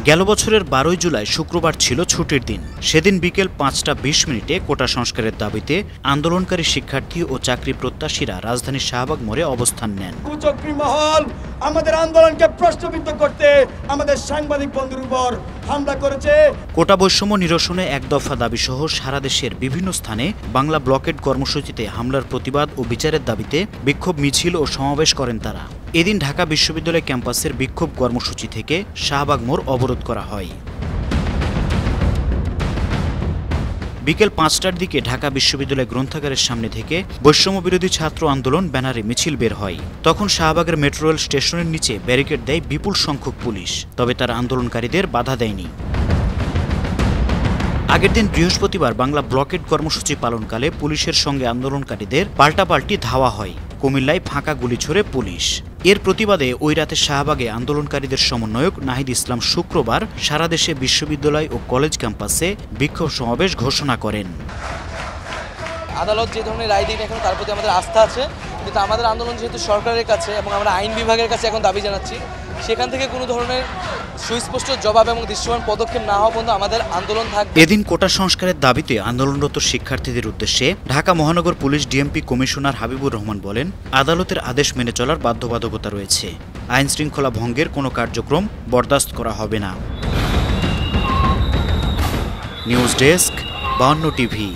গেল বছরের 12 জুলাই শুক্রবার ছিল ছুটির দিন। সেদিন বিকেল 5:20 কোটা সংস্কারের দাবিতে আন্দোলনকারী শিক্ষার্থী ও চাকরি প্রত্যাশীরা রাজধানীর শাহবাগ মোড়ে অবস্থান নেন। কুচক্রী মহল আমাদের আন্দোলনকে প্রশ্নবিদ্ধ করতে আমাদের সাংবাদিক বন্ধুর উপর হামলা করেছে। কোটা বৈষম্য নিরসনে এক দফা দাবি সহ সারা দেশের বিভিন্ন স্থানে বাংলা ব্লকেড কর্মসূচিতে হামলার প্রতিবাদ ও বিচারের দাবিতে বিক্ষোভ মিছিল ও সমাবেশ করেন তারা। এদিন ঢাকা বিশ্ববিদ্যালয় ক্যাম্পাসের বিক্ষোভ কর্মসূচি থেকে শাহবাগ মোড় অবরোধ করা হয়। বিকেল 5টার দিকে ঢাকা বিশ্ববিদ্যালয় গ্রন্থাগারের সামনে থেকে বৈষম্য বিরোধী ছাত্র আন্দোলন ব্যানারে মিছিল বের হয়। তখন শাহবাগের মেট্রো রেল স্টেশনের নিচে ব্যারিকেড দেয় বিপুল সংখ্যক পুলিশ, তবে তারা আন্দোলনকারীদের বাধা দেয়নি। আগের দিন বৃহস্পতিবার বাংলা ব্লকেড কর্মসূচি পালনকালে পুলিশের সঙ্গে আন্দোলনকারীদের পাল্টাপাল্টি ধাওয়া হয়। কুমিল্লায় ফাঁকা গুলি ছোড়ে পুলিশ। এর প্রতিবাদে ওই রাতে শাহবাগে আন্দোলনকারীদের সমন্বয়ক নাহিদ ইসলাম শুক্রবার সারা দেশে বিশ্ববিদ্যালয় ও কলেজ ক্যাম্পাসে বিক্ষোভ সমাবেশ ঘোষণা করেন। আদালত যে ধরনের রায় দিন এখন তার প্রতি আমাদের আস্থা আছে, কিন্তু আমাদের আন্দোলন যেহেতু সরকারের কাছে এবং আমরা আইন বিভাগের কাছে এখন দাবি জানাচ্ছি, সেখান থেকে কোনো ধরনের সুস্পষ্ট জবাব এবং দৃশ্যমান পদক্ষেপ না হওয়া পর্যন্ত আমাদের আন্দোলন থাকবে। এদিন কোটা সংস্কারের দাবিতে আন্দোলনরত শিক্ষার্থীদের উদ্দেশ্যে ঢাকা মহানগর police DMP commissioner Habibur Rahman বলেন, আদালতের আদেশ মেনে চলার বাধ্যবাধকতা রয়েছে। আইন শৃঙ্খলা ভঙ্গের কোনো কার্যক্রম বরদাস্ত করা হবে না। News desk, 52 TV.